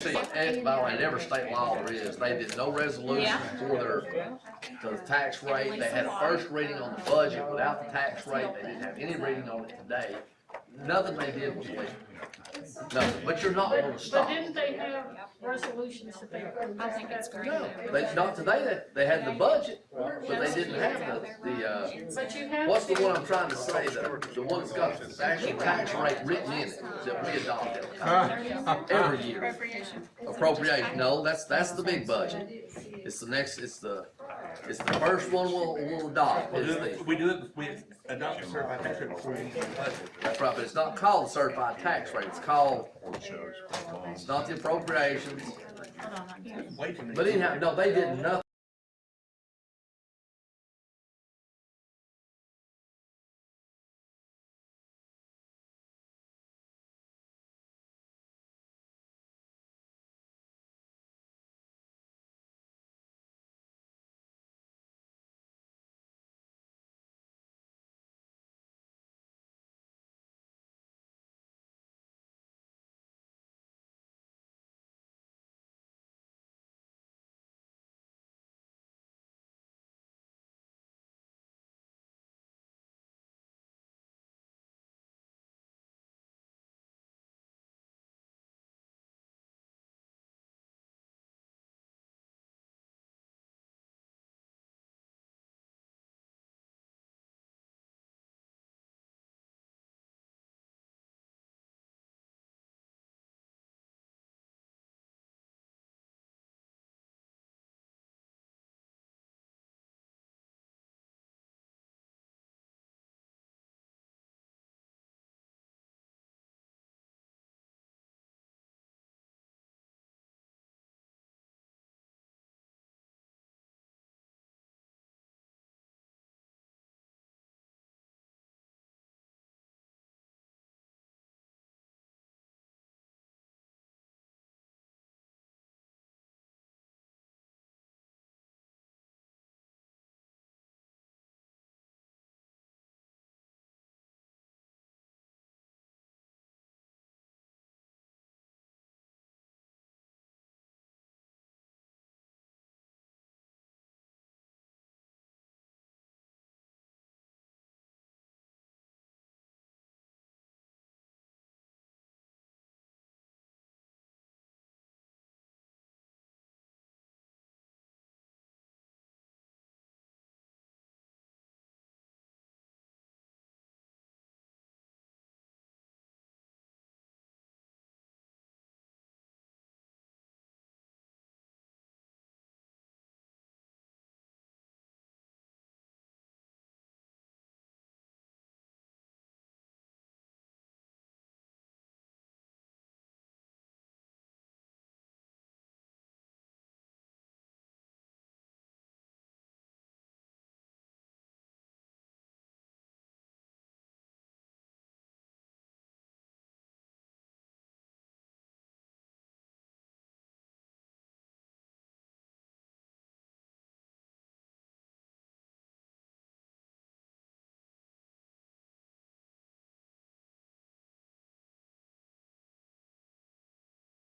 See, and by the way, in every state law there is, they did no resolution for the tax rate. They had a first reading on the budget without the tax rate. They didn't have any reading on it today. Nothing they did was legal. Nothing. But you're not going to stop. But didn't they have resolutions that they? I think it's great. No, not today. They had the budget, but they didn't have But you have. what's the one I'm trying to say, the one that's got the actual tax rate written in it, that we adopt every year. Appropriation, no, that's the big budget. It's the next, it's the first one we'll adopt. We adopt the certified tax rate before we get the budget. That's right, but it's not called the certified tax rate, it's called, it's not the appropriations. But anyhow, no, they did nothing.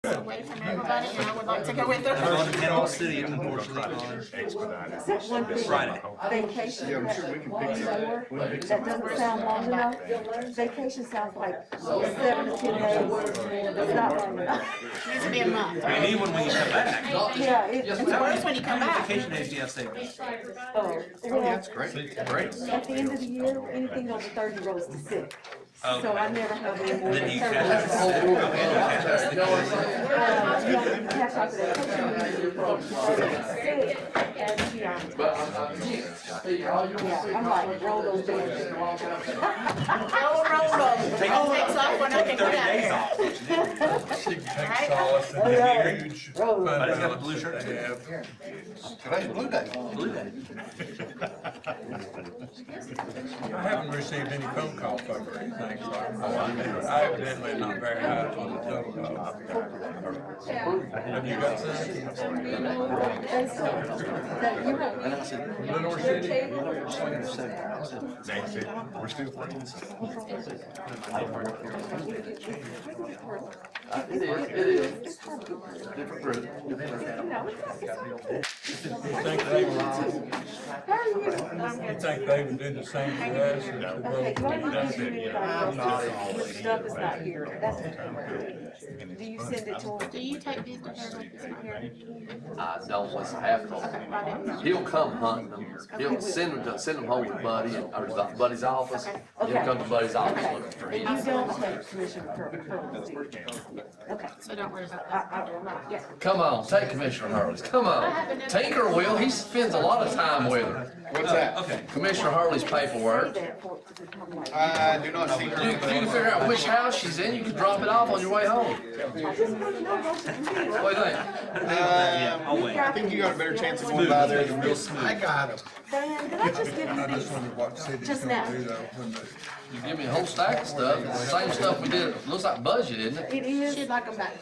Away from everybody, and I would like to go with her. And all city, unfortunately, on Friday. Vacation, that doesn't sound long enough. Vacation sounds like 7 to 10 days. It's not long enough. It needs to be a month. I mean, even when you come back. Yeah, it's Worse when you come back. Vacation days do you have saved? oh, well, That's great. Great. at the end of the year, anything over 30 rolls to 6. So I never have any more Then than you 30. cash Yeah, cash out the vacation. And beyond. Yeah, I'm like, roll those days. Roll. Takes off when I can Take get 30 days out. off. Oh, yeah. Roll. I just got the blue shirt too. Today's Blue Day. Blue Day. I haven't received any phone calls over anything, so I evidently not very high on the total dog. Have you got some? Little City? We're still friends. It is. Different group. You know, Think they would, you think they would do the same for us? Or to okay, vote? you already give anybody else, your stuff is not here, that's what. Do you send it to him? Do you take these to Harold? Is he here? I don't want to have to. He'll come hunting them. He'll send them home to Buddy, or Buddy's office. He'll come to Buddy's office looking for And him. you don't take commission for, okay. So don't worry about that. I will not, yeah. Come on, take Commissioner Hurley's. Come on. Tinker will. He spends a lot of time with her. What's that? Okay. Commissioner Hurley's paperwork. Say that for it to become like. I do not see You her. can figure out which house she's in. You can drop it off on your way home. I just want to know what you do. What do you think? I think you got a better chance of going by there than real smooth. I got him. Diane, did I just give you I just these? wonder what city's Just gonna now. do though, when they. You give me a whole stack of stuff. It's the same stuff we did. It looks like budget, isn't it? It is. She'd like them back.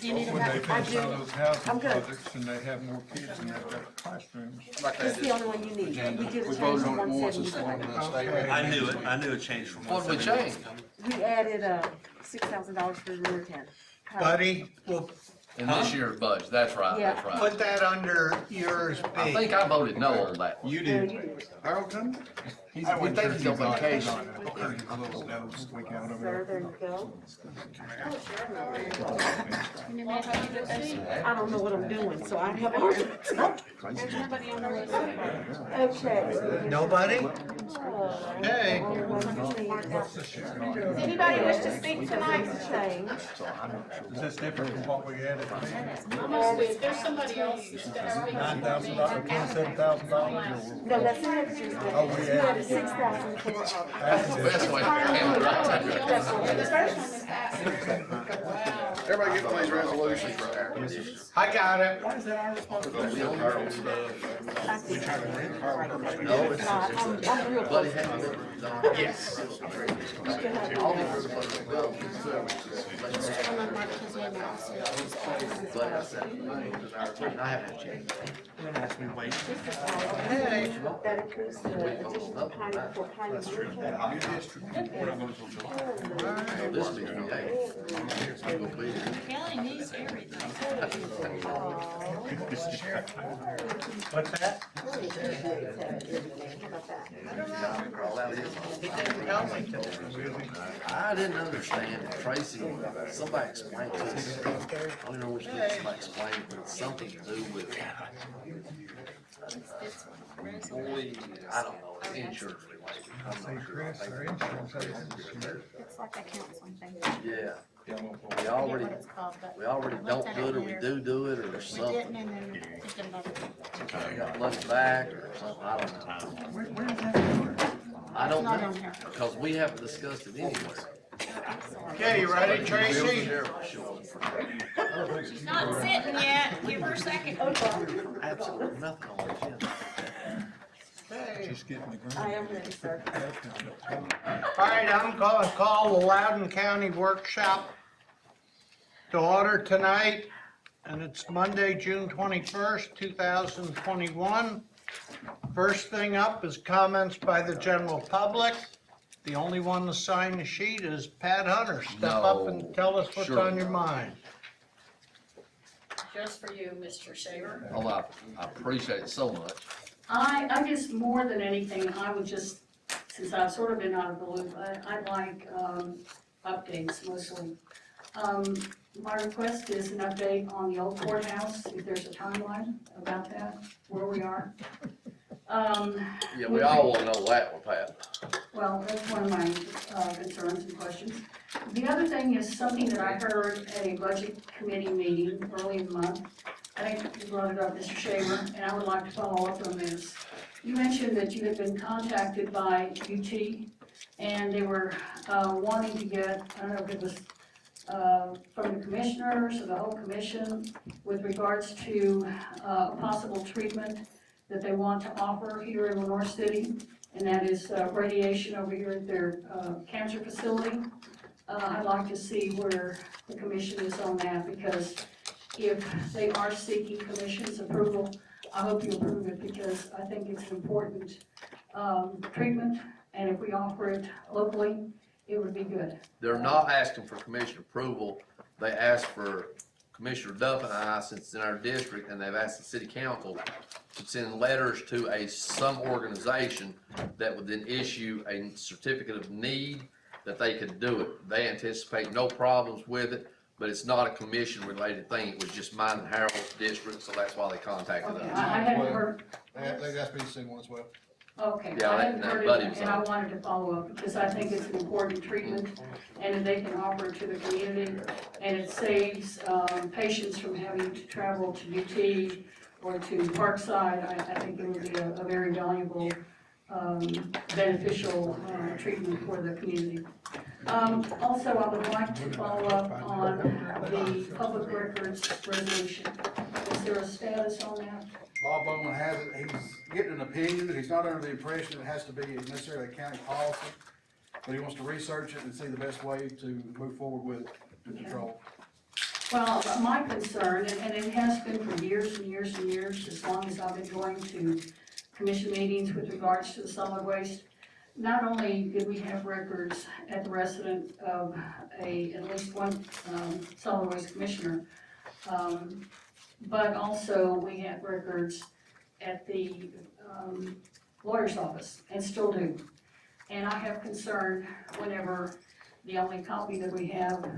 Do you need them When they back? finish all those housing I'm good. projects and they have more kids and they've got classrooms. It's the only one you need. We did a change from 174. I knew it changed from What did we change? We added, $6,000 for rear tent. Buddy, we'll In this year's budget. That's right. That's right. put that under yours I B. think I voted no on that. You No, did. you did. Harold come? We think he's on vacation. Sir, there you go. You need to do this? I don't know what I'm doing, so I have a hard time. There's nobody on the list. Okay. Nobody? Hey. Does anybody wish to speak tonight? Change. Is this different from what we added? If there's somebody else that's gonna speak. $9,000, $27,000? No, that's it. Oh, we You added added. 6,000 for, That's the best way to handle it right there. that's what The it is. first one is passed. Everybody get one of these resolutions right there. I got it. We on Harold's stuff. No, No, it's I'm real Buddy close. had to. Yes. All these are supposed to go. I'm gonna mark his name out. But I said, I haven't changed. Hey. That includes the additional Piney for Piney Ridge. This will be the eighth. It will be. Kelly needs everything. What's that? I didn't understand it. Tracy, somebody explained to us. I don't know which did somebody explain, but it's something to do with employee, I don't know, it's insurance related. I'm not sure. Chris, our insurance agent. It's like a counseling thing. Yeah, we I forget already, what it's called, but we already I don't looked at do it, or we here. do it, or We something. didn't, and then thinking about it. We got money back, or something, I don't know. I don't Not know, on here. because we haven't discussed it anywhere. Okay, you ready, Tracy? She's not sitting yet. Give her a second. Absolutely nothing on the agenda. Just getting the grant. I am ready, sir. All right, I'm gonna call the Loudon County Workshop to order tonight, and it's Monday, June 21st, 2021. First thing up is comments by the general public. The only one to sign the sheet is Pat Hunter. Step up and tell us what's Sure. on your mind. Just for you, Mr. Shaver. Oh, I appreciate it so much. I guess more than anything, I would just, since I've sort of been out of the loop, I'd like updates mostly. My request is an update on the old courthouse, if there's a timeline about that, where we are. Yeah, we all wanna know that one, Pat. Well, that's one of my concerns and questions. The other thing is something that I heard at a budget committee meeting early in the month. I think you brought it up, Mr. Shaver, and I would like to follow up on this. You mentioned that you had been contacted by UT, and they were wanting to get, I don't know if it was from the commissioners or the whole commission, with regards to possible treatment that they want to offer here in Lenore City, and that is radiation over here at their cancer facility. I'd like to see where the commission is on that, because if they are seeking commission's approval, I hope you approve it, because I think it's an important treatment, and if we offer it locally, it would be good. They're not asking for commission approval, they asked for Commissioner Duff and I, since it's in our district, and they've asked the city council to send letters to some organization that would then issue a certificate of need that they could do it. They anticipate no problems with it, but it's not a commission-related thing, it was just mine and Harold's district, so that's why they contacted Okay, us. I hadn't heard, They got to be seen one as well. okay, Yeah, I hadn't that heard buddy it, was and I on. wanted to follow up, because I think it's an important treatment, and if they can offer it to the community, and it saves, patients from having to travel to UT or to Parkside, I think it would be a very valuable, beneficial, treatment for the community. Also, I would like to follow up on the public records resolution. Is there a status on that? Bob Bowman has it, he's getting an opinion, he's not under the impression it has to be necessarily a county policy, but he wants to research it and see the best way to move forward with it to control. Well, my concern, and it has been for years and years and years, as long as I've been going to commission meetings with regards to the solid waste, not only did we have records at the resident of at least one solid waste commissioner, but also we had records at the lawyer's office, and still do. And I have concern whenever the only copy that we have,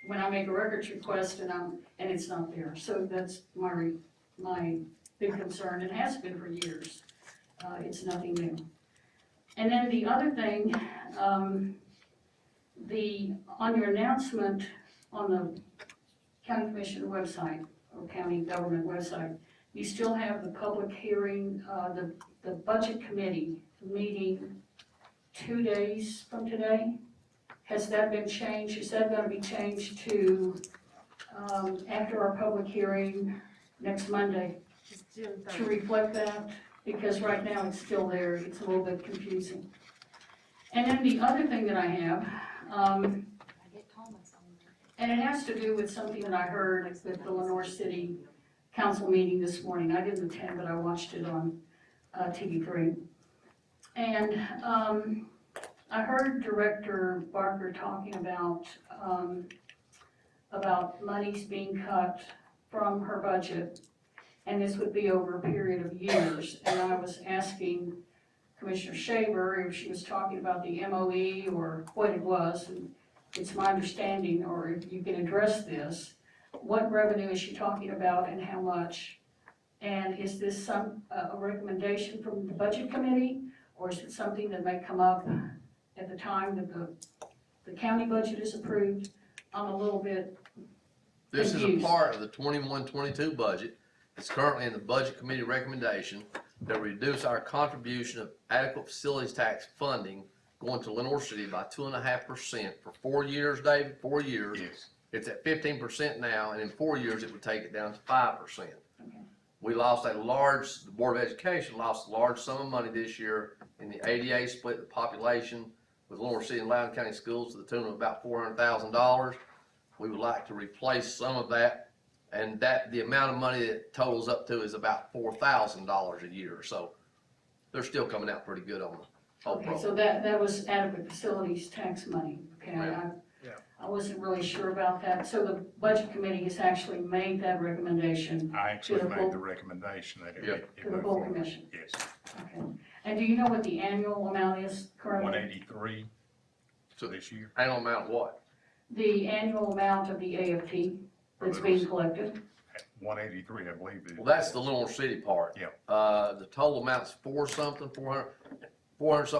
when I make a records request and it's not there. So that's my big concern, and has been for years. It's nothing new. And then the other thing, on your announcement on the county commission website, or county government website, you still have the public hearing, the budget committee meeting 2 days from today. Has that been changed? Is that gonna be changed to, after our public hearing next Monday, to reflect that? Because right now it's still there, it's a little bit confusing. And then the other thing that I have, and it has to do with something that I heard at the Lenore City Council meeting this morning. I didn't attend, but I watched it on TV3. And I heard Director Barker talking about monies being cut from her budget, and this would be over a period of years. And I was asking Commissioner Shaver if she was talking about the MOE or what it was, and it's my understanding, or if you can address this, what revenue is she talking about and how much? And is this a recommendation from the budget committee, or is it something that may come up at the time that the county budget is approved? I'm a little bit This is a confused. part of the 21-22 budget. It's currently in the budget committee recommendation to reduce our contribution of adequate facilities tax funding going to Lenore City by 2.5% for 4 years, David, 4 years. Yes. It's at 15% now, and in 4 years, it would take it down to 5%. We lost the Board of Education lost a large sum of money this year in the ADA split the population with Lenore City and Loudon County Schools to the tune of about $400,000. We would like to replace some of that, and the amount of money that totals up to is about $4,000 a year. So they're still coming out pretty good on the whole Okay, program. so that was adequate facilities tax money, okay? I wasn't really sure about that. So the budget committee has actually made that recommendation I actually To the full- made the recommendation that Yeah. it to the move full forward. commission. Yes, Okay. And do you know what the annual amount is currently? 183 So this year. annual amount of what? The annual amount of the AFT that's being collected? 183, I believe it is. Well, that's the Lenore City part. Yeah. The total amount's 400 something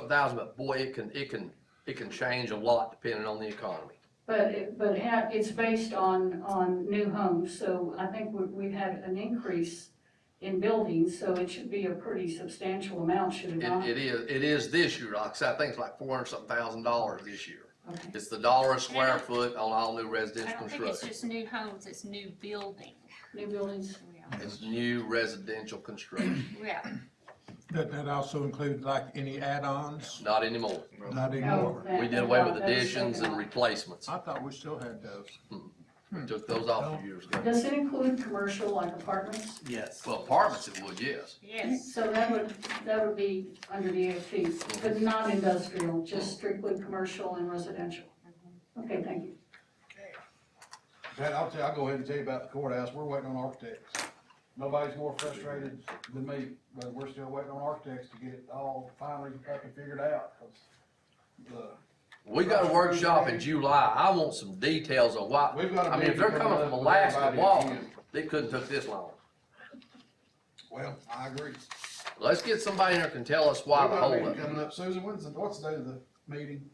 thousand, but boy, it can change a lot depending on the economy. But it's based on new homes, so I think we've had an increase in buildings, so it should be a pretty substantial amount, should it not? It is this year, like I said, I think it's like 400 something $1,000 this year. Okay. It's the dollar a square foot on all new I residential don't think it's construction. just new homes, it's new building. New buildings? It's new residential construction, Yeah. Does that also include like any add-ons? not anymore. Not No, anymore. that- We did away with that was additions taken and off. replacements. I thought we still had those. We took those off a few years ago. Does it include commercial like apartments? Yes. Well, apartments it would, yes. Yes. So that would be under the AFT, but not industrial, just strictly commercial and residential. Okay, thank you. Pat, I'll go ahead and tell you about the courthouse, we're waiting on architects. Nobody's more frustrated than me, but we're still waiting on architects to get it all finally up and figured out. 'Cause We got a workshop in July. I want some details on why. We've got a I mean, if they're meeting coming coming from up with Alaska, everybody Walton, again. they couldn't took this long. Well, I agree. Let's get somebody in there who can tell us why We've the got a holdup. meeting coming up, Susan, what's the date of the meeting?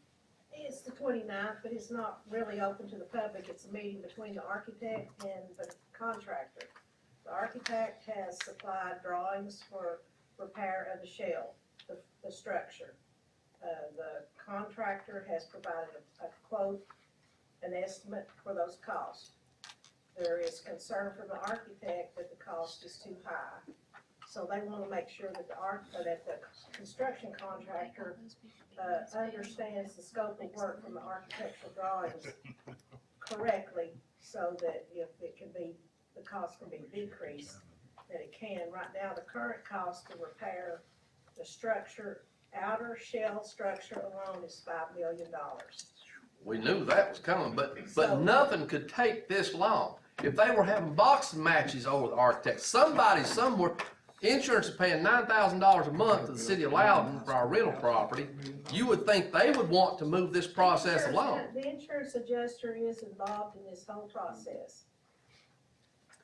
It's the 29th, but it's not really open to the public. It's a meeting between the architect and the contractor. The architect has supplied drawings for repair of the shell, the structure. The contractor has provided a quote, an estimate for those costs. There is concern from the architect that the cost is too high. So they want to make sure that the construction contractor understands the scope of work from the architectural drawings correctly, so that if it can be, the cost can be decreased, that it can. Right now, the current cost to repair the structure, outer shell structure alone is $5 million. We knew that was coming, but nothing could take this long. If they were having boxing matches over the architect, somebody somewhere, insurance is paying $9,000 a month to the city of Loudon for our rental property. You would think they would want to move this process along. The insurance adjuster is involved in this whole process.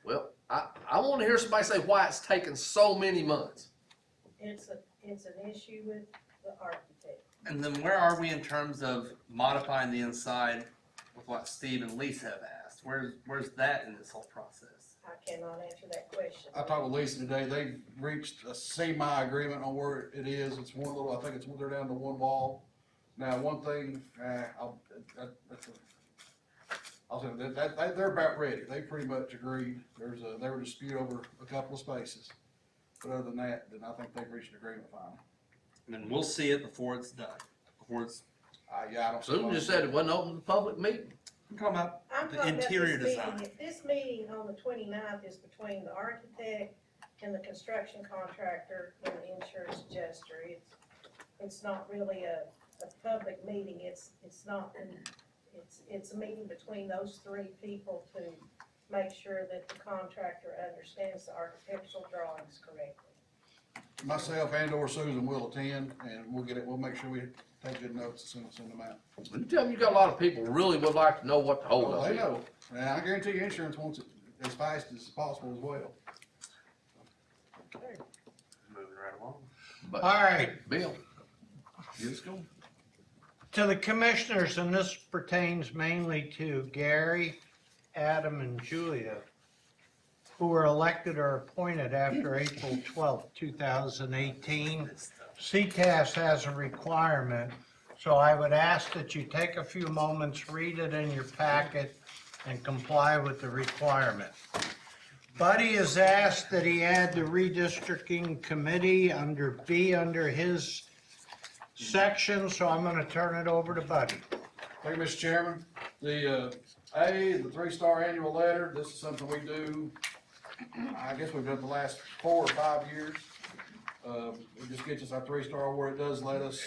Well, I want to hear somebody say why it's taken so many months. It's an issue with the architect. And then where are we in terms of modifying the inside with what Steve and Lisa have asked? Where's that in this whole process? I cannot answer that question. I talked with Lisa today, they reached a semi-agreement on where it is, it's one little, I think they're down to one wall. Now, one thing, I'll say that they're about ready, they pretty much agreed, they were dispute over a couple of spaces. But other than that, then I think they've reached an agreement finally. And then we'll see it before it's done, before it's, Yeah, I don't. Susan just said it wasn't open to public meeting. I'm talking about I'm the talking about interior this design. meeting. If this meeting on the 29th is between the architect and the construction contractor and the insurance adjuster, it's not really a public meeting. It's a meeting between those three people to make sure that the contractor understands the architectural drawings correctly. Myself and or Susan will attend, and we'll make sure we take good notes as soon as we send them out. You tell me you got a lot of people really would like to know what the Well, holdup they is. know, and I guarantee you insurance wants it as fast as possible as well. Moving right along. But, All right, Bill, get us going. to the commissioners, and this pertains mainly to Gary, Adam, and Julia, who were elected or appointed after April 12th, 2018. CTAS has a requirement, so I would ask that you take a few moments, read it in your packet, and comply with the requirement. Buddy has asked that he add the redistricting committee under B under his section, so I'm gonna turn it over to Buddy. Thank you, Mr. Chairman. The 3-star annual letter, this is something we do, I guess we've done it the last 4 or 5 years. It just gets us our 3-star award. It does let us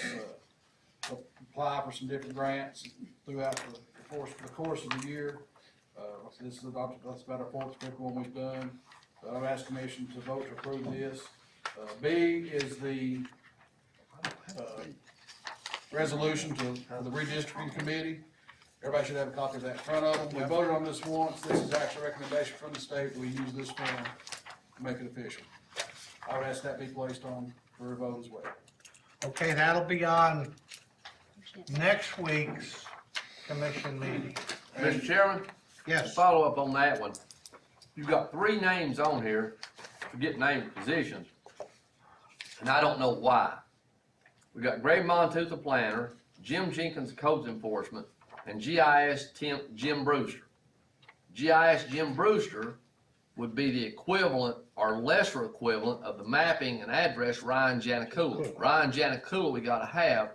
apply for some different grants throughout the course of the year. That's about our 4th fifth one we've done. I've asked commission to vote to approve this. B is the resolution to the redistricting committee. Everybody should have a copy of that in front of them. We voted on this once. This is actually a recommendation from the state. We use this form to make it official. I would ask that be placed on for a vote as well. Okay, that'll be on next week's commission meeting. Mr. Chairman, to Yes, follow up on that one, you've got 3 names on here, forget named positions, and I don't know why. We got Greg Monteith, the planner, Jim Jenkins, codes enforcement, and GIS Jim Brewster. GIS Jim Brewster would be the equivalent or lesser equivalent of the mapping and address Ryan Janikula. Ryan Janikula we gotta have.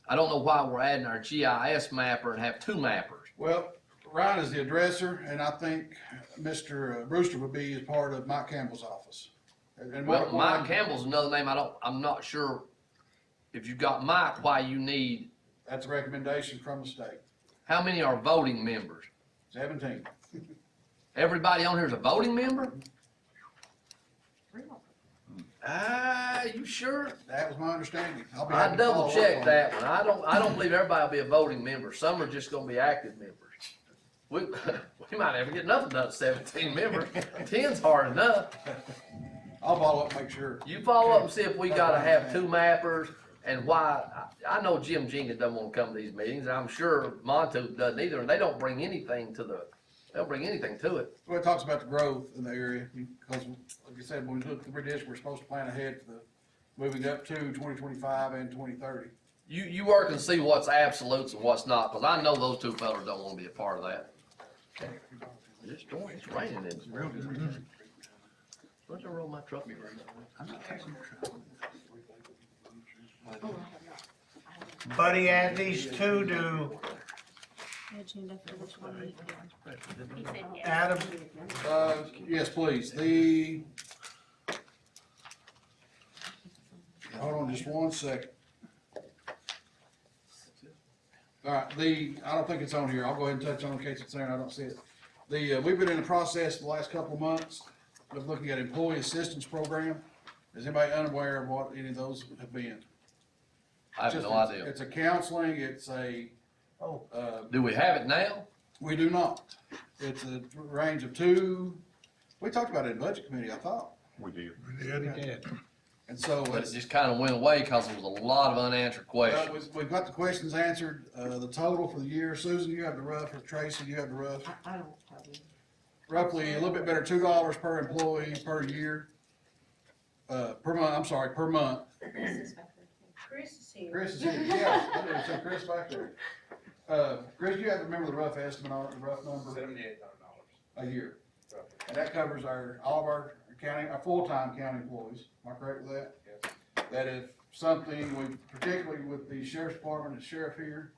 I don't know why we're adding our GIS mapper and have 2 mappers. Well, Ryan is the addresser, and I think Mr. Brewster would be as part of Mike Campbell's office. And Well, what- Mike Campbell's another name, I'm not sure if you've got Mike, why you need, That's a recommendation from the state, how many are voting members? 17. Everybody on here is a voting member? You sure? That was my understanding. I'll be I happy to follow double up checked on that one. I don't believe everybody will be a voting member. Some are just gonna be active members. We, we might never get nothing done, 17 members. 10's hard enough. I'll follow up, make sure. You follow up and see if we gotta have 2 mappers and why. I know Jim Jenkins doesn't wanna come to these meetings, and I'm sure Montu doesn't either, and they don't bring anything to it. Well, it talks about the growth in the area, because like you said, when we look at the redistrict, we're supposed to plan ahead for the, moving up to 2025 and 2030. You work and see what's absolutes and what's not, cause I know those 2 fellas don't wanna be a part of that. It's raining in this room. What's I roll my truck? Buddy, add these two to The agenda for the 20. He said yes. Adam. Yes, please, hold on just one second. All right, I don't think it's on here, I'll go ahead and touch on it in case it's there and I don't see it. We've been in the process the last couple of months of looking at employee assistance program. Is anybody unaware of what any of those have been? I have no idea. It's a counseling, it's a, Do we have it now? we do not. It's a range of 2, we talked about it in budget committee, I thought. We did. We did. And so But it it's, just kinda went away because there was a lot of unanswered questions. we've got the questions answered, the total for the year. Susan, you have the rough, or Tracy, you have the rough. I don't have any. Roughly a little bit better, $2 per employee per year, per month, per month. Chris is here. Chris is here, yeah, I didn't see Chris back there. Chris, you have to remember the rough estimate on it, the rough number? $7,800. A year. And that covers all of our county, our full-time county employees, am I correct with that? Yes. That if something, particularly with the sheriff's department and sheriff here,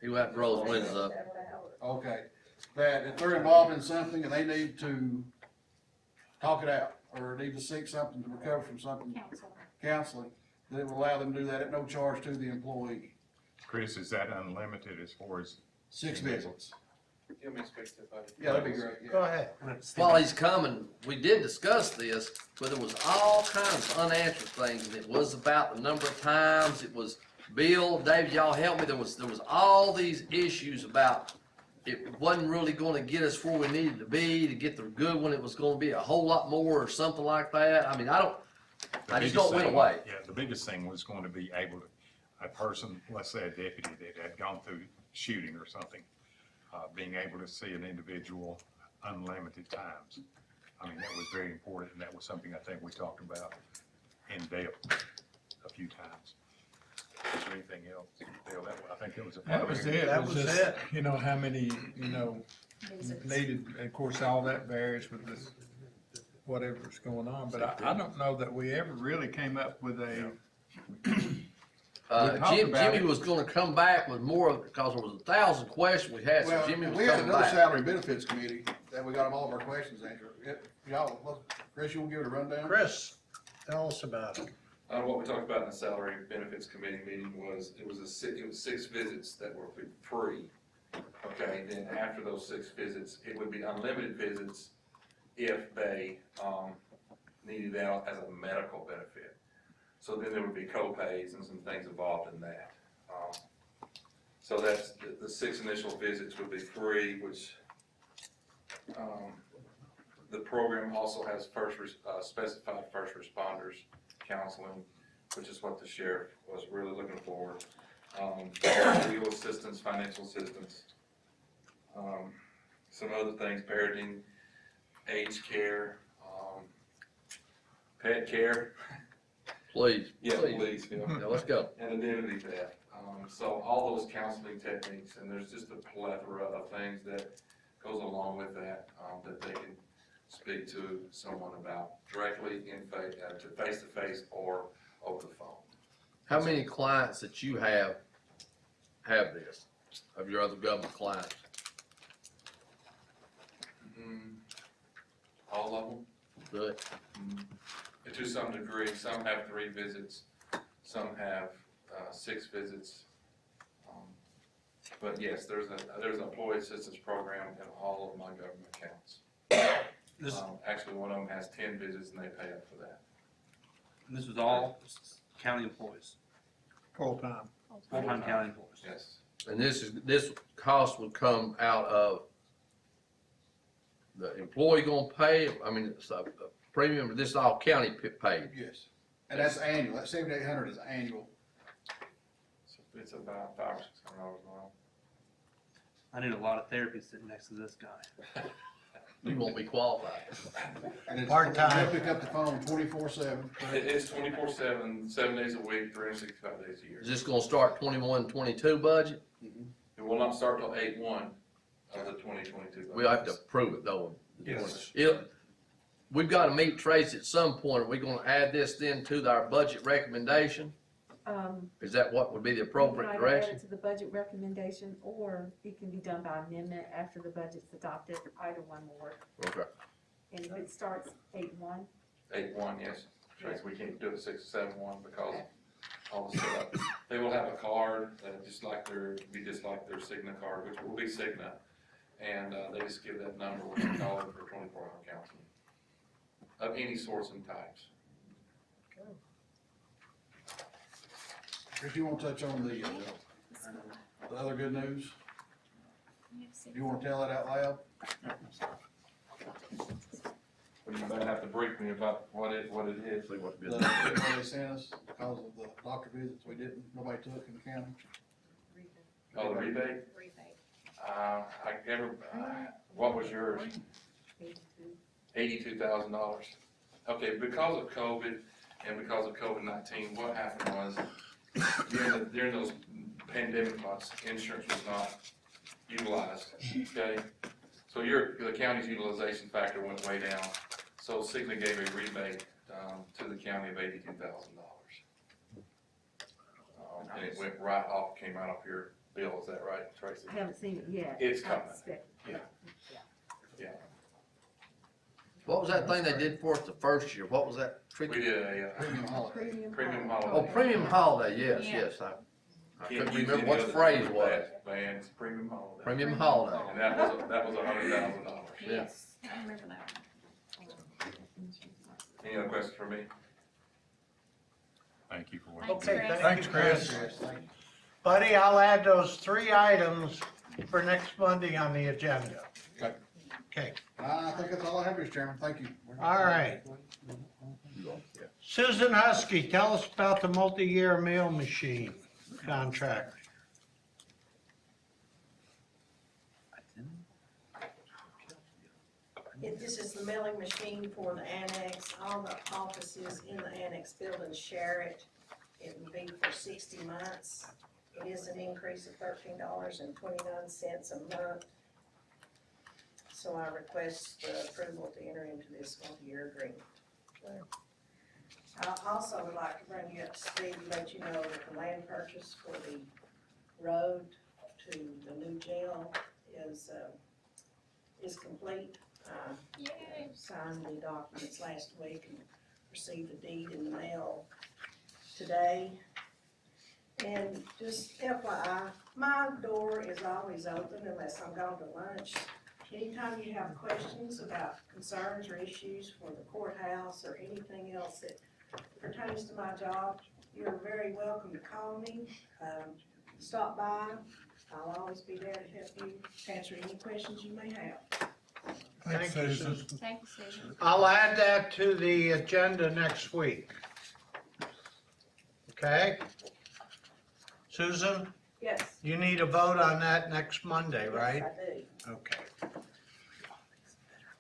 He will have to roll his windows up. okay, that if they're involved in something and they need to talk it out, or need to seek something to recover from something, counseling, that it will allow them to do that at no charge to the employee. Chris, is that unlimited as far as? 6 visits. You want me to speak to the buddy? Yeah, that'd be great, Go yeah. ahead. While he's coming, we did discuss this, but there was all kinds of unanswered things, and it was about the number of times, it was, Bill, Dave, y'all help me, there was all these issues about it wasn't really gonna get us where we needed to be, to get the good one, it was gonna be a whole lot more or something like that. I mean, I just don't went away. Yeah, the biggest thing was going to be able to, a person, let's say a deputy that had gone through shooting or something, being able to see an individual unlimited times. I mean, that was very important, and that was something I think we talked about in depth a few times. Is there anything else? Dale, I think that was a. That was it. That It was was just, it. you know, how many, needed, of course, all that varies with this, whatever's going on, but I don't know that we ever really came up with a, We talked about Jimmy it. was gonna come back with more, because there was 1,000 questions we had, so Well, Jimmy was we had coming another back. salary benefits committee that we got all of our questions answered. Chris, you want to give it a rundown? Chris, tell us about it. What we talked about in the salary benefits committee meeting was, it was 6 visits that were free. Okay, then after those 6 visits, it would be unlimited visits if they, needed that as a medical benefit. So then there would be co-pays and some things involved in that. So that's, the 6 initial visits would be free, which, the program also has specified first responders counseling, which is what the sheriff was really looking for. Legal assistance, financial assistance, some other things, parenting, aged care, pet care. Please, Yeah, please. please, yeah. Yeah, let's go. And identity theft. So all those counseling techniques, and there's just a plethora of things that goes along with that, that they can speak to someone about directly to face-to-face or over the phone. How many clients that you have this, of your other government clients? All of them? Good. To some degree, some have 3 visits, some have 6 visits. But yes, there's an employee assistance program in all of my government accounts. Actually, one of them has 10 visits and they pay up for that. This is all county employees, Full-time. full-time county employees. Yes. And this cost would come out of the employee gonna pay, I mean, it's a premium, this is all county paid. Yes, and that's annual, that 7,800 is annual. So it's about $500 or $600 a month. I need a lot of therapy sitting next to this guy. You won't be qualified. And it's, Part-time. they'll pick up the phone 24/7. It's 24/7, 7 days a week, 365 days a year. Is this gonna start 21-22 budget? It will not start till 8/1 of the 2022 budget. We'll have to approve it though. Yes. We've gotta meet Tracy at some point. Are we gonna add this then to our budget recommendation? Is that what would be the appropriate Either direction? add it to the budget recommendation, or it can be done by amendment after the budget's adopted, either one will work. Okay. And if it starts 8/1, 8/1, yes. Tracy, we can't do it 6/7/1 because all the setup. They will have a card, just like their Cigna card, which will be Cigna. And they just give that number when you call it for 24-hour counseling of any sorts and types. Chris, you wanna touch on the other good news? You wanna tell it out loud? Well, you better have to brief me about what it is. See what's The been- email they sent us because of the doctor visits nobody took in the county. Oh, the rebate? What was yours? $82,000. Okay, because of COVID and because of COVID-19, what happened was during those pandemic months, insurance was not utilized, okay? So the county's utilization factor went way down. So Cigna gave a rebate to the county of $82,000. And it went right off, came right off your bill, is that right, Tracy? I haven't seen it yet. It's I coming. expect- Yeah. What was that thing they did for us the first year? What was that? We did a Premium holiday. premium Oh, holiday. premium holiday, yes, Yeah. yes. I Can't couldn't use remember any what the other phrase for was. that, Man, it's premium holiday. Premium holiday. And that was $100,000. Yes, I remember that. Any other questions for me? Thank you for it. Thanks, Chris. Thanks, Chris. Buddy, I'll add those 3 items for next Monday on the agenda. Okay. Okay, I think that's all I have, Mr. Chairman, thank you. all right. Susan Husky, tell us about the multi-year mail machine contract. This is the mailing machine for the annex. All the offices in the annex building share it. It will be for 60 months. It is an increase of $13.29 a month. So I request approval to enter into this multi-year agreement. I also would like to bring you up to speed and let you know that the land purchase for the road to the new jail is complete. Yay. Signed the documents last week and received the deed in the mail today. And just FYI, my door is always open unless I'm gone to lunch. Anytime you have questions about concerns or issues for the courthouse or anything else that pertains to my job, you're very welcome to call me, stop by. I'll always be there to help you answer any questions you may have. Thank you, Susan. Thank you, Susan. I'll add that to the agenda next week. Okay? Susan, Yes. you need a vote on that next Monday, right? Yes, I do. Okay.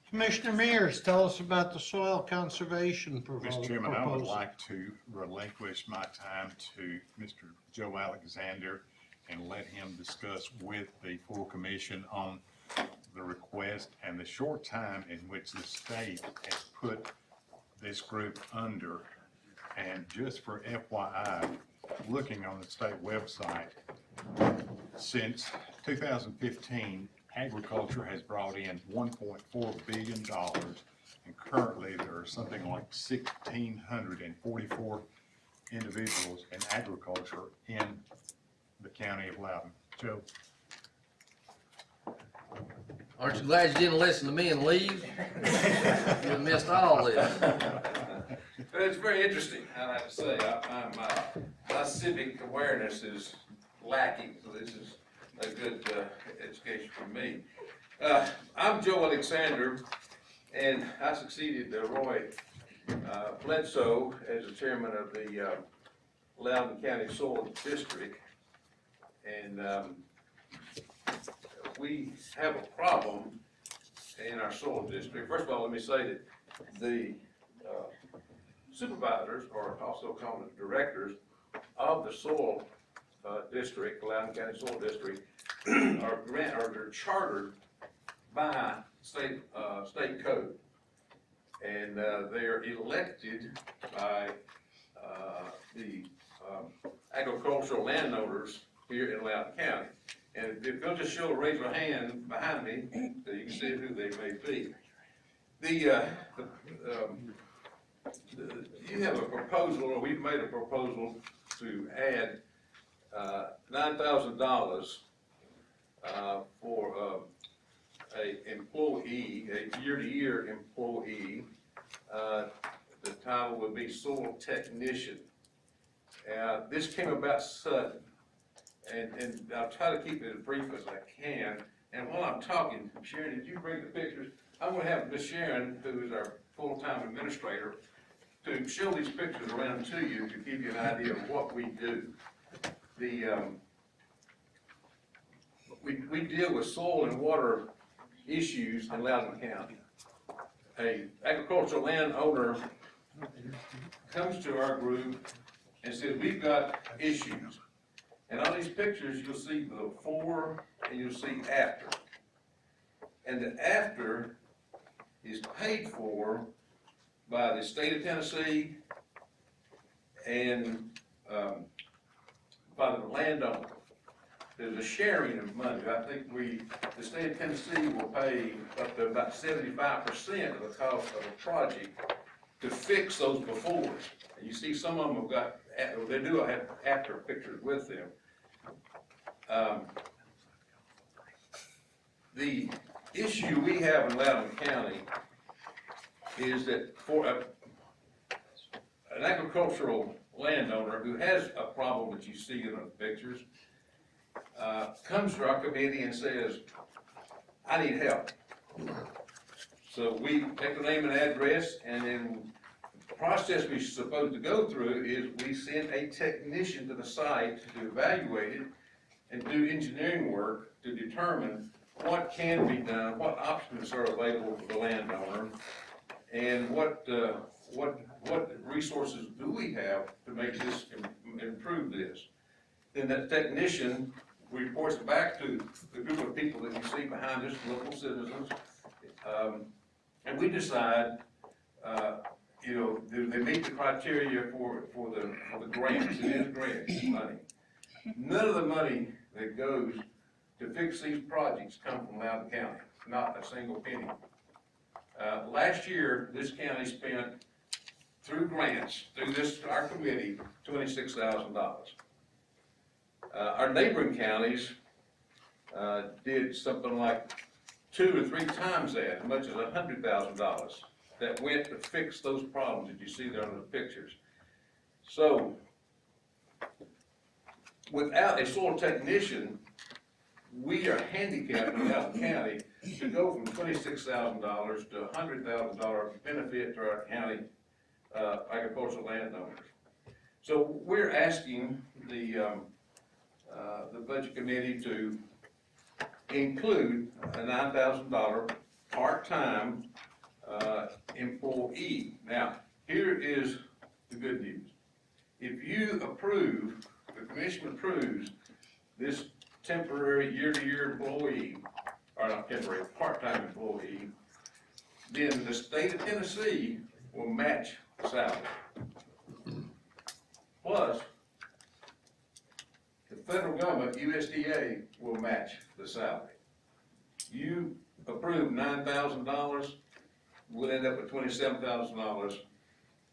Commissioner Mears, tell us about the soil conservation proposal. Mr. Chairman, I would like to relinquish my time to Mr. Joe Alexander and let him discuss with the full commission on the request and the short time in which the state has put this group under. And just for FYI, looking on the state website, since 2015, agriculture has brought in $1.4 billion, and currently there are something like 1,644 individuals in agriculture in the county of Loudon. Joe? Aren't you glad you didn't listen to me and leave? You'd have missed all this. It's very interesting, I have to say, my civic awareness is lacking, so this is a good, education for me. I'm Joe Alexander, and I succeeded Roy, Bledsoe as the chairman of the, Loudon County Soil District. And, we have a problem in our soil district. First of all, let me say that the, supervisors, or also called the directors of the soil, district, Loudon County Soil District, they're chartered by state code. And, they're elected by, the, agricultural landowners here in Loudon County. And if they'll just show a raise of hand behind me, so you can see who they may be. You have a proposal, or we've made a proposal to add, $9,000, for, a employee, a year-to-year employee. The title would be soil technician. This came about sudden. And I'll try to keep it as brief as I can. And while I'm talking, Sharon, did you bring the pictures? I'm gonna have Miss Sharon, who is our full-time administrator, to show these pictures around to you to give you an idea of what we do. We deal with soil and water issues in Loudon County. A agricultural landowner comes to our group and says, we've got issues. And on these pictures, you'll see the before and you'll see after. And the after is paid for by the state of Tennessee and by the landowner. There's a sharing of money. I think the state of Tennessee will pay up to about 75% of the cost of a project to fix those befores. And you see some of them have got, they do have after pictures with them. The issue we have in Loudon County is that for an agricultural landowner who has a problem that you see in the pictures, comes to our committee and says, I need help. So we take the name and address, and then the process we're supposed to go through is we send a technician to the site to evaluate it and do engineering work to determine what can be done, what options are available for the landowner, and what resources do we have to make this, improve this. Then that technician reports back to the group of people that you see behind us, local citizens, and we decide, do they meet the criteria for the grants? It is grants money. None of the money that goes to fix these projects come from Loudon County, not a single penny. Last year, this county spent, through grants, through our committee, $26,000. Our neighboring counties did something like 2 or 3 times that, as much as $100,000 that went to fix those problems that you see there on the pictures. So, without a soil technician, we are handicapped in Loudon County to go from $26,000 to $100,000 benefit to our county agricultural landowners. So we're asking the budget committee to include a $9,000 part-time employee. Now, here is the good news. If you approve, the commission approves this temporary year-to-year employee, or not temporary, part-time employee, then the state of Tennessee will match the salary. Plus, the federal government, USDA, will match the salary. you approve $9,000, we'll end up with $27,000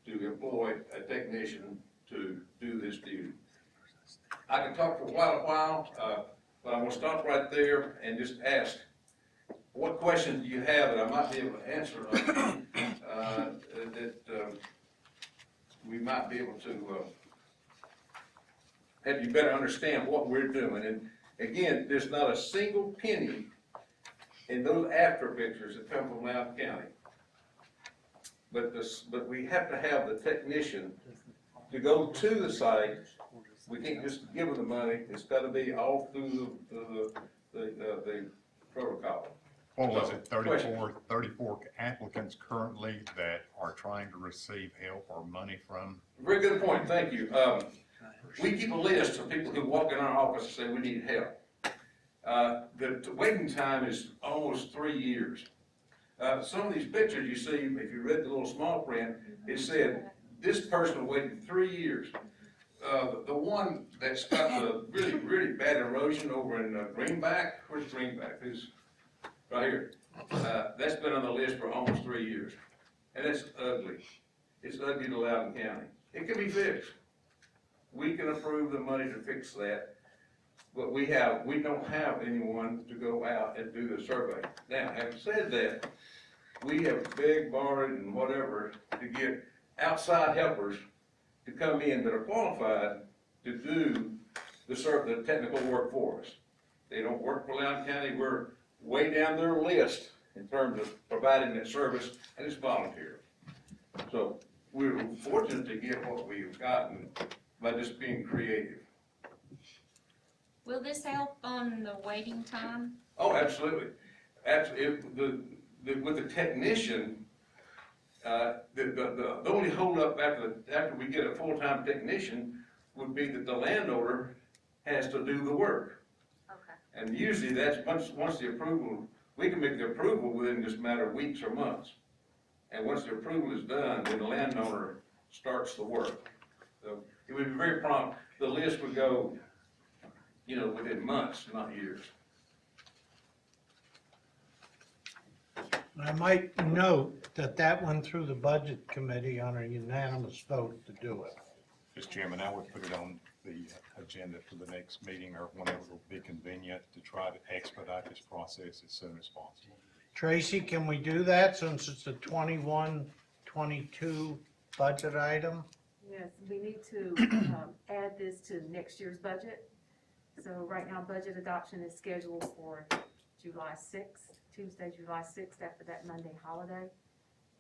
to employ a technician to do this duty. I can talk for quite a while, but I'm gonna stop right there and just ask, what questions do you have that I might be able to answer, we might be able to, have you better understand what we're doing. And again, there's not a single penny in those after pictures that come from Loudon County. But we have to have the technician to go to the site. We can't just give them the money, it's gotta be all through the protocol. What was it, Question. 34 applicants currently that are trying to receive help or money from? Very good point, thank you. We keep a list of people who walk in our office and say, we need help. The waiting time is almost 3 years. Some of these pictures you see, if you read the little small print, it said, this person waited 3 years. The one that's got the really, really bad erosion over in Greenback, where's Greenback? Who's right here? That's been on the list for almost 3 years. And it's ugly. It's ugly to Loudon County. It can be fixed. We can approve the money to fix that, but we don't have anyone to go out and do the survey. Now, having said that, we have begged, borrowed, and whatever to get outside helpers to come in that are qualified to do the technical work for us. They don't work for Loudon County. We're way down their list in terms of providing that service, and it's volunteer. So we're fortunate to get what we've gotten by just being creative. Will this help on the waiting time? Oh, absolutely. Absolutely. With the technician, the only holdup after we get a full-time technician would be that the landowner has to do the work. Okay. And usually that's once the approval, we can make the approval within just a matter of weeks or months. And once the approval is done, then the landowner starts the work. So it would be very prompt. The list would go, within months, not years. I might note that went through the budget committee on a unanimous vote to do it. Mr. Chairman, I would put it on the agenda for the next meeting or whenever it will be convenient to try to expedite this process as soon as possible. Tracy, can we do that since it's a 21-22 budget item? Yes, we need to add this to next year's budget. So right now, budget adoption is scheduled for July 6th, Tuesday, July 6th, after that Monday holiday.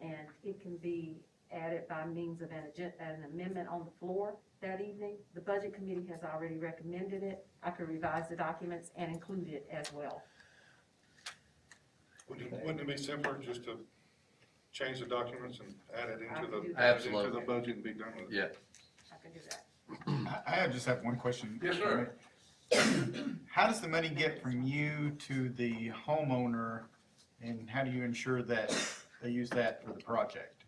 And it can be added by means of an amendment on the floor that evening. The budget committee has already recommended it. I could revise the documents and include it as well. Wouldn't it be simpler just to change the documents and add it into Absolutely. the budget and be done with it? Yeah. I can do that. I just have one question. Yes, sir. How does the money get from you to the homeowner, and how do you ensure that they use that for the project?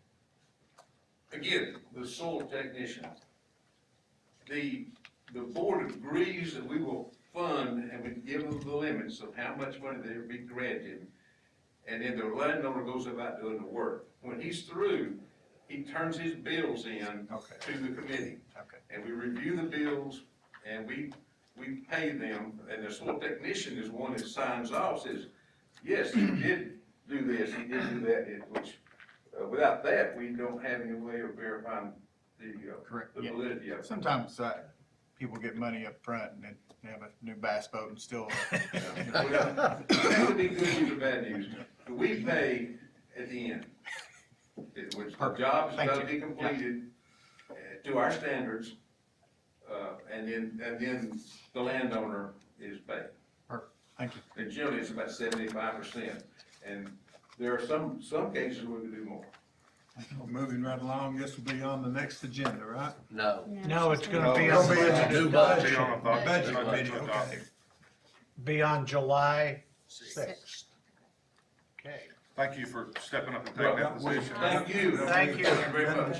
Again, the soil technician. The board agrees that we will fund and we give them the limits of how much money they will be granted. And then the landowner goes about doing the work. When he's through, he turns his bills in to the committee. Okay. And we review the bills and we pay them, and the soil technician is one that signs off, says, yes, he did do this, he did do that, which, without that, we don't have any way of verifying Correct. the validity of it. Sometimes people get money up front and then they have a new bass boat and still, Well, that could be good news or bad news. We pay at the end. Which the job has got to be completed to our standards, and then the landowner is paid. Perfect. Thank you. And generally, it's about 75%. And there are some cases where we do more. Well, moving right along, this will be on the next agenda, right? No. No, it's gonna No, be it'll on be in the new budget. Be on a budget. Budget Budget committee, adopted. okay. Be on July 6th. Okay. Thank you for stepping up and taking that position. Thank you. Thank you. Thank you very much.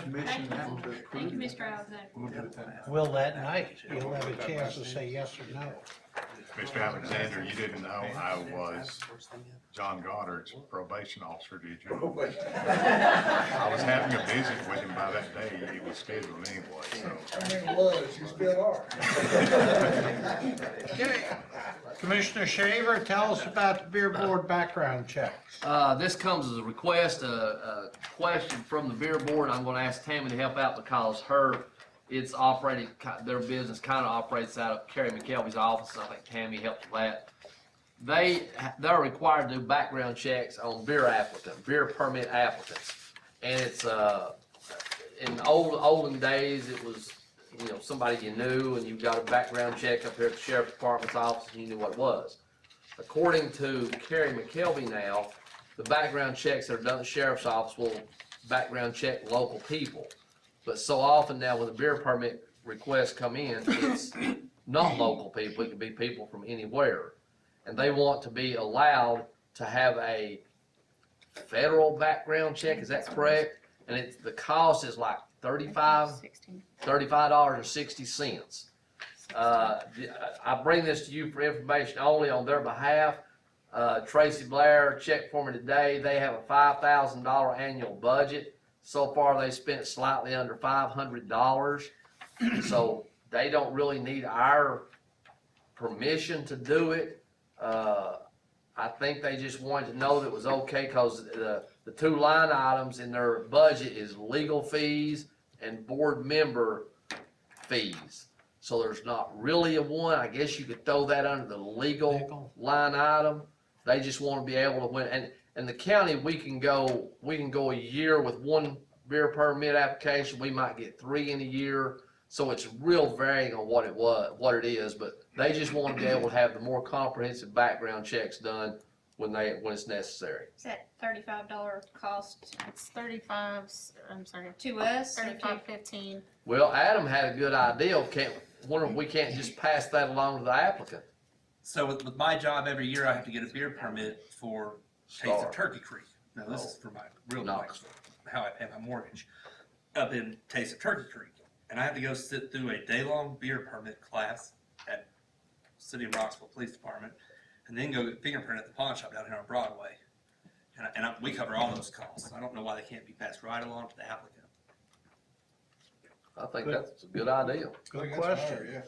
Thank you, Mr. Alexander. Will that night, you'll have a chance to say yes or no. Mr. Alexander, you didn't know I was John Goddard's probation officer, did you? I was having a visit with him by that day. It was scheduled anyway, so. It was, you still are. Okay. Commissioner Shaver, tell us about the beer board background checks. This comes as a request, a question from the beer board. I'm gonna ask Tammy to help out because it's operating, their business kinda operates out of Kerry McKelvey's office. I think Tammy helped with that. They're required to do background checks on beer permit applicants. And it's, in olden days, it was, somebody you knew and you got a background check up here at the sheriff's department's office and you knew what it was. According to Kerry McKelvey now, the background checks that are done at the sheriff's office will background check local people. But so often now when the beer permit requests come in, it's not local people, it could be people from anywhere. And they want to be allowed to have a federal background check, is that correct? And the cost is like $35.60. I bring this to you for information only on their behalf. Tracy Blair checked for me today. They have a $5,000 annual budget. So far, they spent slightly under $500. So they don't really need our permission to do it. I think they just wanted to know that it was okay because the two line items in their budget is legal fees and board member fees. So there's not really a one. I guess you could throw that under the legal line item. They just want to be able to win. And the county, we can go a year with one beer permit application. We might get 3 in a year. So it's real varying on what it is, but they just want to be able to have the more comprehensive background checks done when it's necessary. Is that $35 cost It's 35, I'm sorry, to us? or to- 35.15. Well, Adam had a good idea. Wonder if we can't just pass that along to the applicant. So with my job every year, I have to get a beer permit for Taste Star. of Turkey Creek. Now, this is for my real life, Knoxville. how I pay my mortgage, up in Taste of Turkey Creek. And I have to go sit through a day-long beer permit class at City of Roxville Police Department, and then go get fingerprint at the pawn shop down here on Broadway. We cover all those costs. I don't know why they can't be passed right along to the applicant. I think that's a good idea. Good question. Yeah.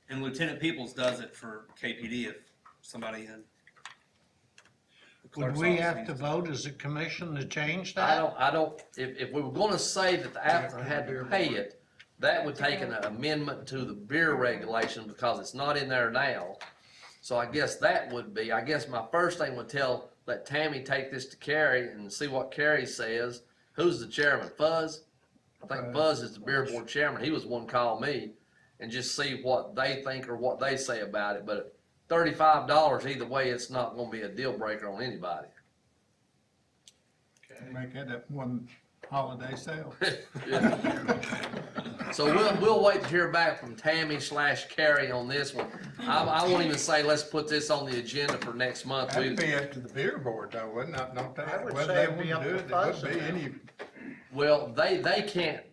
And Lieutenant Peoples does it for KPD if somebody in the Would clerk's we office have needs to it. vote as a commission to change I that? don't, if we were gonna say that the applicant had to pay it, that would take an amendment to the beer regulation because it's not in there now. So I guess that would be, my first thing would let Tammy take this to Kerry and see what Kerry says. Who's the chairman? Fuzz? I think Fuzz is the beer board chairman. He was the one call me and just see what they think or what they say about it. But $35 either way, it's not gonna be a deal breaker on anybody. Make that one holiday sale. So we'll wait to hear back from Tammy / Carrie on this one. I won't even say let's put this on the agenda for next month. That'd be up to the beer board though, wouldn't it? Don't they? I would Whether say they it'd be want to up do to it, Fuzz it wouldn't be then. any. Well, they can't,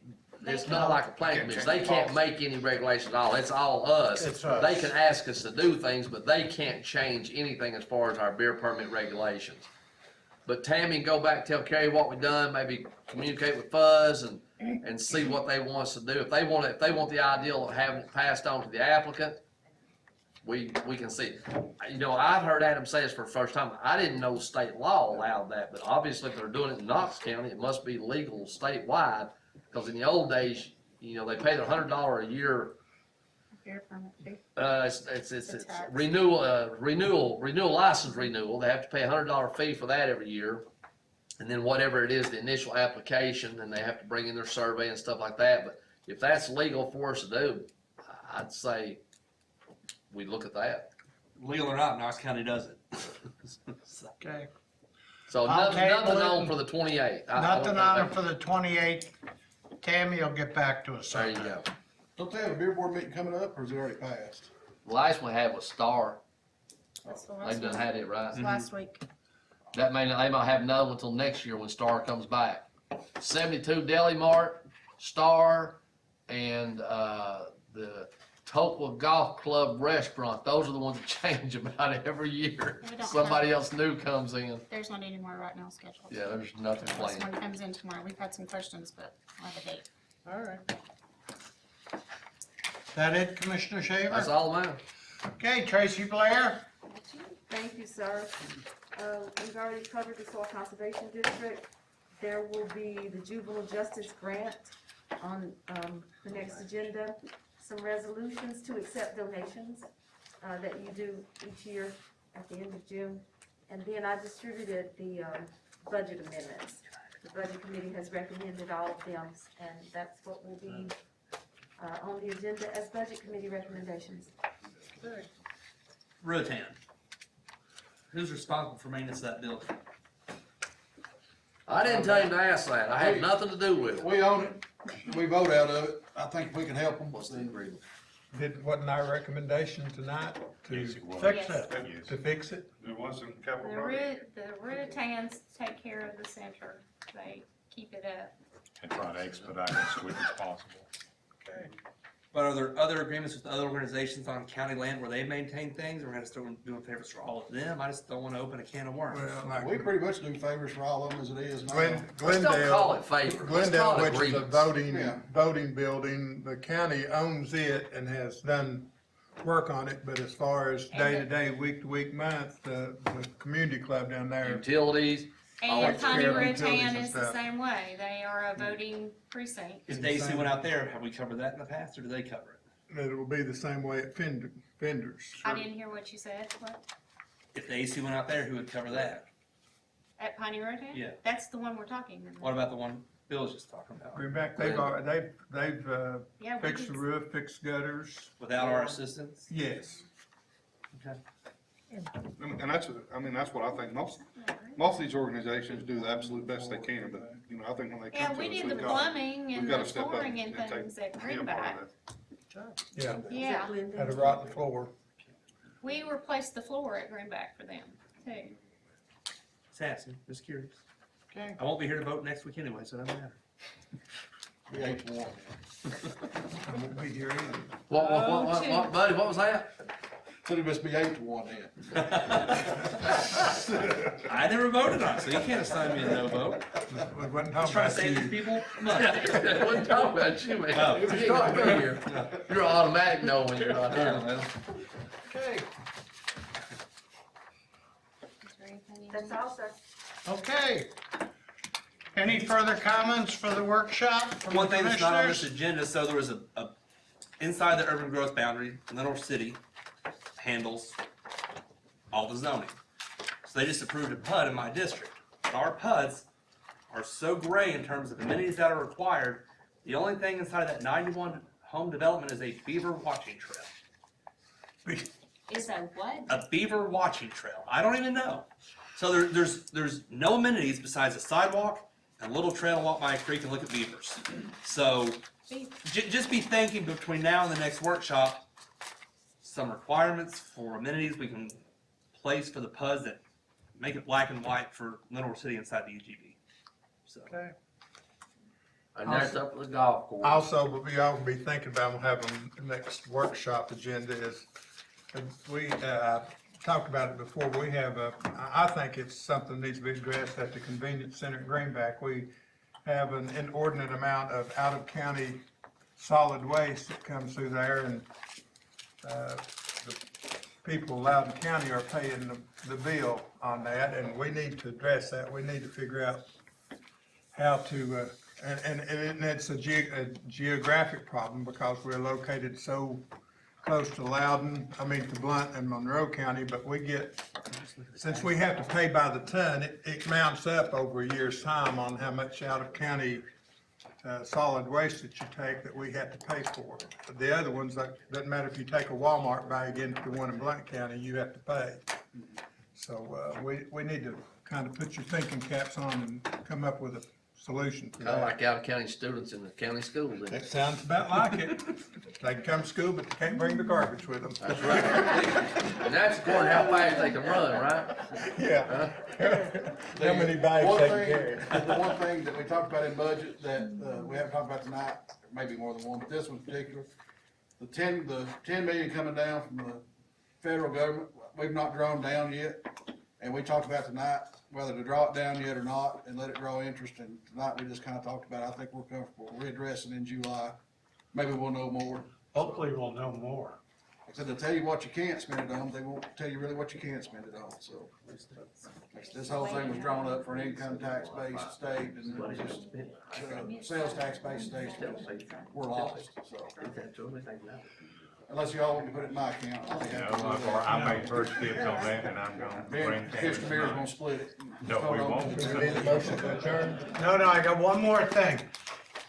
it's not like a planning commission. They can't make any regulations at all. It's all us. It's us. They can ask us to do things, but they can't change anything as far as our beer permit regulations. But Tammy can go back, tell Carrie what we've done, maybe communicate with Fuzz and see what they want us to do. If they want the ideal of having it passed on to the applicant, we can see. I've heard Adam say this for the first time. I didn't know state law allowed that, but obviously if they're doing it in Knox County, it must be legal statewide. Because in the old days, they pay their $100 a year. Beer permit fee. It's renewal license renewal. They have to pay a $100 fee for that every year. And then whatever it is, the initial application, and they have to bring in their survey and stuff like that. But if that's legal for us to do, I'd say we look at that. Legal or not, Knox County does it. Okay. So I'll nothing table it on and- for the 28th. Nothing on it for the 28th. Tammy will get back to us There on you that. go. Don't they have a beer board meeting coming up, or is it already passed? Last one we had was Star. That's the They've last done one. had it right. It was last week. They might have another one until next year when Star comes back. 72 Deli Mart, Star, and the Hopewell Golf Club Restaurant, those are the ones that change about every year. We don't Somebody else new comes in. There's not any more right now scheduled. Yeah, there's nothing This planned. one comes in tomorrow. We've had some questions, but I'll have a date. All right. That it, Commissioner Shaver? That's all, man. Okay, Tracy Blair? Thank you, sir. We've already covered the Soil Conservation District. There will be the Juvenile Justice Grant on, the next agenda. Some resolutions to accept donations, that you do each year at the end of June. And then I distributed the, budget amendments. The Budget Committee has recommended all of them, and that's what will be, on the agenda as Budget Committee recommendations. Rotan. Who's responsible for maintenance of that building? I didn't tell him to ask that. I had nothing to do with it. We own it, we vote out of it, I think we can help them. What's the agreement? Wasn't our recommendation tonight to Yes, it was. fix Yes. that, Yes. to fix it? It was in capital The project. Rutans take care of the center. They keep it up. And try to expedite it as quick as possible. Okay. But are there other agreements with other organizations on county land where they maintain things, or we're gonna start doing favors for all of them? I just don't wanna open a can of worms. Well, like We pretty much do favors for all of them as it is now. Glen, Let's don't call Glendale, it favor. Let's Glendale, call it which is a agreements. voting building, the county owns it and has done work on it, but as far as And day to day, week to week, month, the community club down there. Utilities, And takes Tiny care of utilities Rutan and is the stuff. same way. They are a voting precinct. If the AC went out there, have we covered that in the past, or do they cover it? It will be the same way at Fenders. I didn't hear what you said. What? If the AC went out there, who would cover that? At Piney Rotan? Yeah. That's the one we're talking about. What about the one Bill was just talking about? Greenback, they've Yeah, we fixed the did- roof, fixed gutters, Without our assistance? yes. And that's, I mean, that's what I think, most of these organizations do the absolute best they can, but, you know, I think when they Yeah, come to we us, did the we've got, plumbing we've and got the to step up flooring and and take, things at be a part Greenback. of that. Yeah, Yeah, had a rotten floor. we replaced the floor at Greenback for them too. Just asking, just curious. Okay. I won't be here to vote next week anyway, so it doesn't matter. We 8-1. I won't be here either. what, buddy, what was that? So it must be 8-1 then. I never voted on it, so you can't assign me a no vote. We wasn't Let's talking try to about save these you. people I money. wasn't talking about you, man. Oh. You ain't gonna be here. You're an automatic no when you're not Yeah, here. well, Okay, Is there anything you That's need? all, sir. okay. Any further comments for the workshop from One the thing that's not on this commissioners? agenda, so there was a inside the urban growth boundary, Lenore City handles all the zoning. So they just approved a PUD in my district. But our PUDs are so gray in terms of amenities that are required. The only thing inside of that 91 home development is a beaver watching trail. Is that what? A beaver watching trail. I don't even know. So there's no amenities besides a sidewalk and a little trail to walk by a creek and look at beavers. So just be thinking between now and the next workshop, some requirements for amenities we can place for the PUDs that make it black and white for Lenore City inside the UGB. So. Okay. And that's up to the golf course. Also, what we all be thinking about having the next workshop agenda is, we, talked about it before, we have I think it's something that needs to be addressed at the convenience center at Greenback. We have an inordinate amount of out-of-county solid waste that comes through there, and, the people of Loudon County are paying the bill on that, and we need to address that. We need to figure out how to, and it's a geographic problem because we're located so close to Loudon, to Blount and Monroe County, but we get, since we have to pay by the ton, it mounts up over a year's time on how much out-of-county solid waste that you take that we have to pay for. The other ones, like, doesn't matter if you take a Walmart bag into the one in Blount County, you have to pay. So, we need to kind of put your thinking caps on and come up with a solution for Kinda that. like out-of-county students in the county schools. isn't it? That sounds about like it. They can come to school, but they can't bring the garbage with them. That's right. And that's according to how fast they can run, right? Yeah. How many bags One they can thing- carry. The one thing that we talked about in budget that, we haven't talked about tonight, maybe more than one, but this one in particular, the 10 million coming down from the federal government, we've not drawn down yet. And we talked about tonight whether to draw it down yet or not and let it draw interest. And tonight we just kind of talked about it. I think we're comfortable readdressing in July. Maybe we'll know more. Hopefully we'll know more. Like I said, they'll tell you what you can't spend it on. They won't tell you really what you can spend it on, so. This whole thing was drawn up for an income tax based state and it was just, sales tax based state. We're lost, so. Unless y'all want to put it in my account, I'll be happy to do that. I made first dibs on that and I'm gonna bring. Mr. Mayor's gonna split it. No, we won't. No, I got one more thing.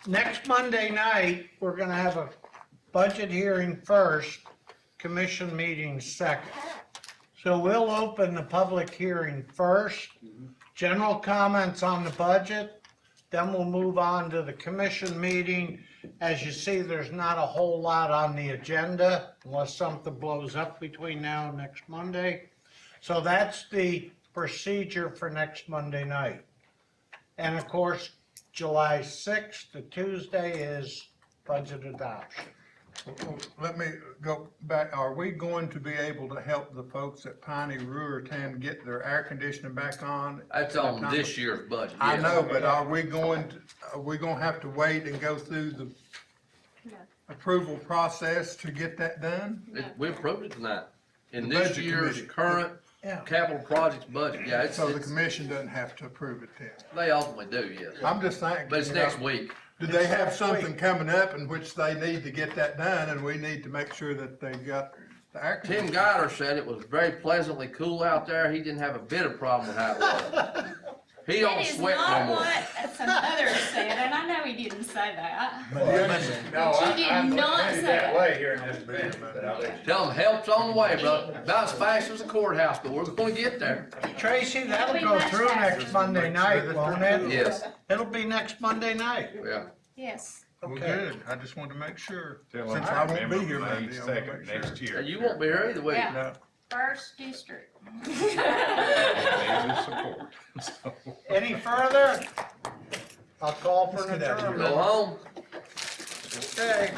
Next Monday night, we're gonna have a budget hearing first, commission meeting second. So we'll open the public hearing first, general comments on the budget, then we'll move on to the commission meeting. As you see, there's not a whole lot on the agenda unless something blows up between now and next Monday. So that's the procedure for next Monday night. And of course, July 6th, the Tuesday, is budget adoption. Let me go back. Are we going to be able to help the folks at Piney Ruertan get their air conditioning back on? That's on this year's budget, I yes. know, but are we going to have to wait and go through the No. approval process to get that done? We approved it tonight. In The this budget year's committee. current Yeah. capital projects budget, yeah, So the it's, commission doesn't have to approve it then? they ultimately do, yes. I'm just thinking. But it's you know, next week. Do they It's have next something week. coming up in which they need to get that done and we need to make sure that they got the air Tim conditioning? Guider said it was very pleasantly cool out there. He didn't have a bit of problem with how it was. He don't That is sweat no not more. what some others said, and I know he didn't say that. No, But you did not say that. way here in this minute, but I'll let you. Tell him help's on the way, brother. About as fast as the courthouse, but we're gonna get there. Tracy, that'll go through next Monday night, won't it? Yes, It'll be next Monday night. yeah. Yes. Well, Okay. good. I just wanted to make sure. Tell Since them I won't remember be here May Monday, I wanna second make sure. next year. You won't be here either way. Yeah. No. First district. Need the support. So. Any further? I'll call for an Let's get out of here. adjournment. Go home. Okay.